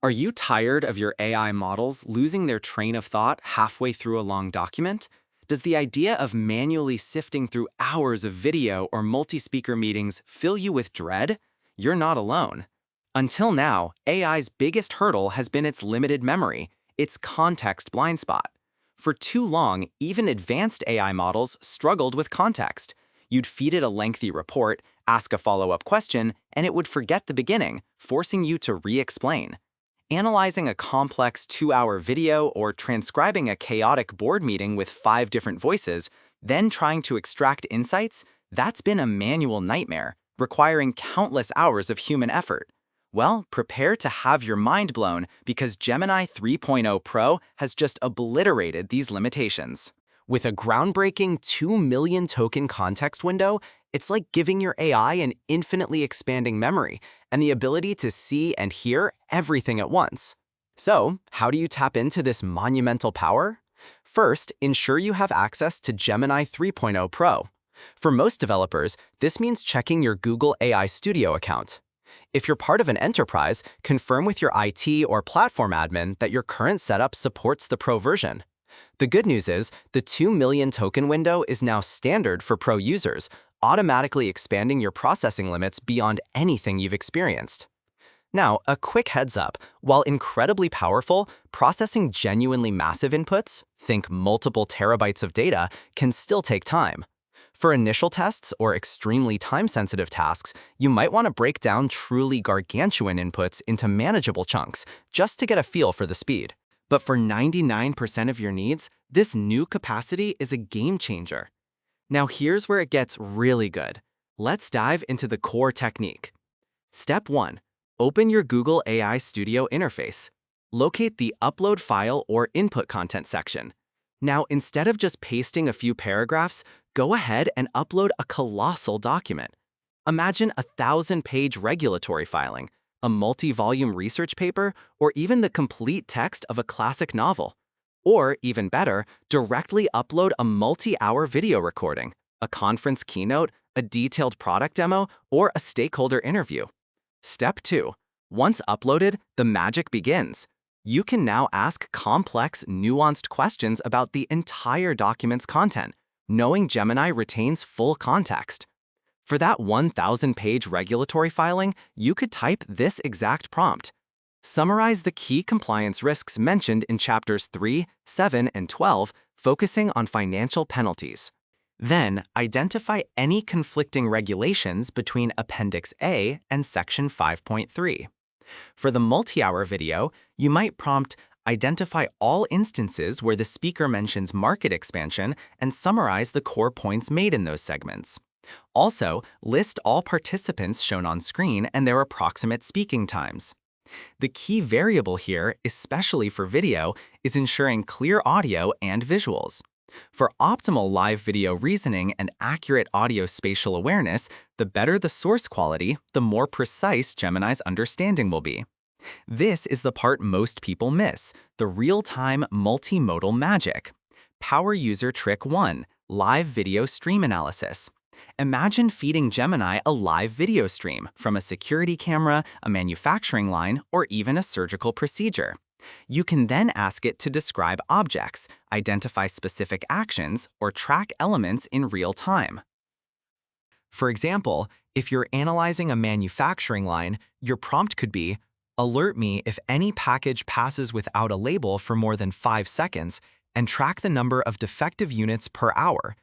Are you tired of your AI models losing their train of thought halfway through a long document? Does the idea of manually sifting through hours of video or multi-speaker meetings fill you with dread? You're not alone. Until now, AI's biggest hurdle has been its limited memory, its context blind spot. For too long, even advanced AI models struggled with context. You'd feed it a lengthy report, ask a follow-up question, and it would forget the beginning, forcing you to re-explain. Analyzing a complex 2-hour video or transcribing a chaotic board meeting with 5 different voices, then trying to extract insights, that's been a manual nightmare, requiring countless hours of human effort. Well, prepare to have your mind blown because Gemini 3.0 Pro has just obliterated these limitations. With a groundbreaking 2 million token context window, it's like giving your AI an infinitely expanding memory and the ability to see and hear everything at once. So, how do you tap into this monumental power? First, ensure you have access to Gemini 3.0 Pro. For most developers, this means checking your Google AI Studio account. If you're part of an enterprise, confirm with your IT or platform admin that your current setup supports the Pro version. The good news is, the 2 million token window is now standard for Pro users, automatically expanding your processing limits beyond anything you've experienced. Now, a quick heads up, while incredibly powerful, processing genuinely massive inputs, think multiple terabytes of data, can still take time. For initial tests or extremely time-sensitive tasks, you might want to break down truly gargantuan inputs into manageable chunks just to get a feel for the speed. But for 99% of your needs, this new capacity is a game changer. Now here's where it gets really good. Let's dive into the core technique. Step 1. Open your Google AI Studio interface. Locate the Upload File or Input Content section. Now, instead of just pasting a few paragraphs, go ahead and upload a colossal document. Imagine a 1,000-page regulatory filing, a multi-volume research paper, or even the complete text of a classic novel. Or, even better, directly upload a multi-hour video recording, a conference keynote, a detailed product demo, or a stakeholder interview. Step 2. Once uploaded, the magic begins. You can now ask complex, nuanced questions about the entire document's content, knowing Gemini retains full context. For that 1,000-page regulatory filing, you could type this exact prompt. Summarize the key compliance risks mentioned in chapters 3, 7, and 12, focusing on financial penalties. Then, identify any conflicting regulations between Appendix A and Section 5.3. For the multi-hour video, you might prompt, identify all instances where the speaker mentions market expansion and summarize the core points made in those segments. Also, list all participants shown on screen and their approximate speaking times. The key variable here, especially for video, is ensuring clear audio and visuals. For optimal live video reasoning and accurate audio spatial awareness, the better the source quality, the more precise Gemini's understanding will be. This is the part most people miss, the real-time multimodal magic. Power user trick 1, live video stream analysis. Imagine feeding Gemini a live video stream from a security camera, a manufacturing line, or even a surgical procedure. You can then ask it to describe objects, identify specific actions, or track elements in real time. For example, if you're analyzing a manufacturing line, your prompt could be, alert me if any package passes without a label for more than 5 seconds, and track the number of defective units per hour.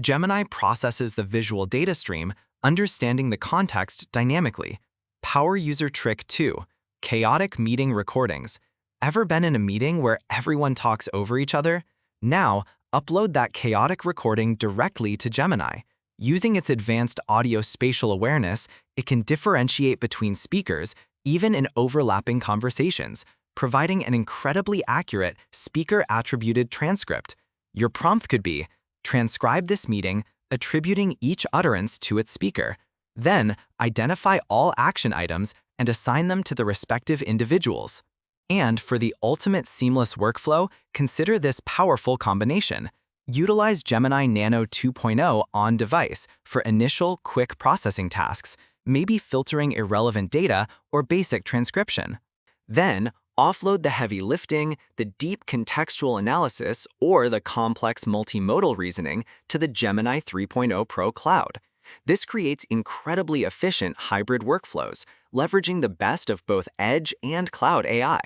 Gemini processes the visual data stream, understanding the context dynamically. Power user trick 2, chaotic meeting recordings. Ever been in a meeting where everyone talks over each other? Now, upload that chaotic recording directly to Gemini. Using its advanced audio spatial awareness, it can differentiate between speakers, even in overlapping conversations, providing an incredibly accurate speaker-attributed transcript. Your prompt could be, transcribe this meeting, attributing each utterance to its speaker. Then, identify all action items and assign them to the respective individuals. And for the ultimate seamless workflow, consider this powerful combination. Utilize Gemini Nano 2.0 on device for initial, quick processing tasks, maybe filtering irrelevant data or basic transcription. Then, Offload the heavy lifting, the deep contextual analysis, or the complex multimodal reasoning to the Gemini 3.0 Pro cloud. This creates incredibly efficient hybrid workflows, leveraging the best of both edge and cloud AI.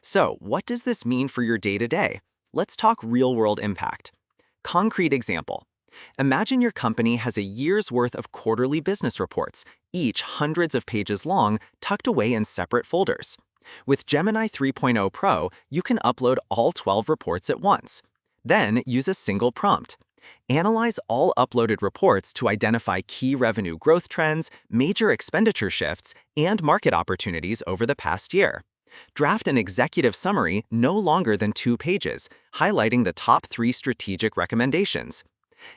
So, what does this mean for your day-to-day? Let's talk real-world impact. Concrete example. Imagine your company has a year's worth of quarterly business reports, each hundreds of pages long, tucked away in separate folders. With Gemini 3.0 Pro, you can upload all 12 reports at once. Then use a single prompt. Analyze all uploaded reports to identify key revenue growth trends, major expenditure shifts, and market opportunities over the past year. Draft an executive summary no longer than 2 pages, highlighting the top 3 strategic recommendations.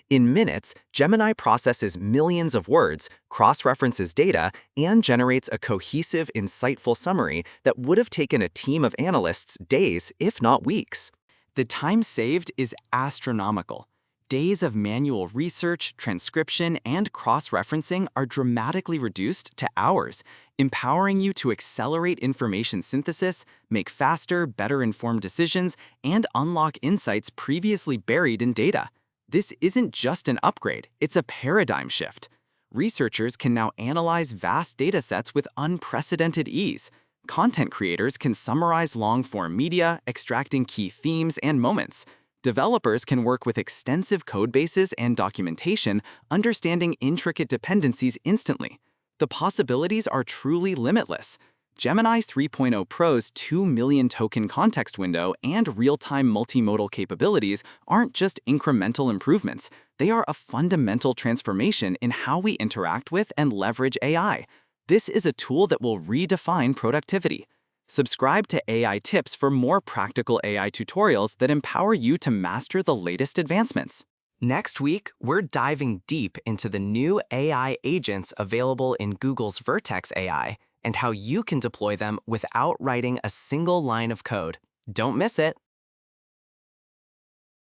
In minutes, Gemini processes millions of words, cross-references data, and generates a cohesive, insightful summary that would have taken a team of analysts days, if not weeks. The time saved is astronomical. Days of manual research, transcription, and cross-referencing are dramatically reduced to hours, empowering you to accelerate information synthesis, make faster, better-informed decisions, and unlock insights previously buried in data. This isn't just an upgrade, it's a paradigm shift. Researchers can now analyze vast datasets with unprecedented ease. Content creators can summarize long-form media, extracting key themes and moments. Developers can work with extensive codebases and documentation, understanding intricate dependencies instantly. The possibilities are truly limitless. Gemini 3.0 Pro's 2 million token context window and real-time multimodal capabilities aren't just incremental improvements. They are a fundamental transformation in how we interact with and leverage AI. This is a tool that will redefine productivity. Subscribe to AI Tips for more practical AI tutorials that empower you to master the latest advancements. Next week, we're diving deep into the new AI agents available in Google's Vertex AI and how you can deploy them without writing a single line of code. Don't miss it!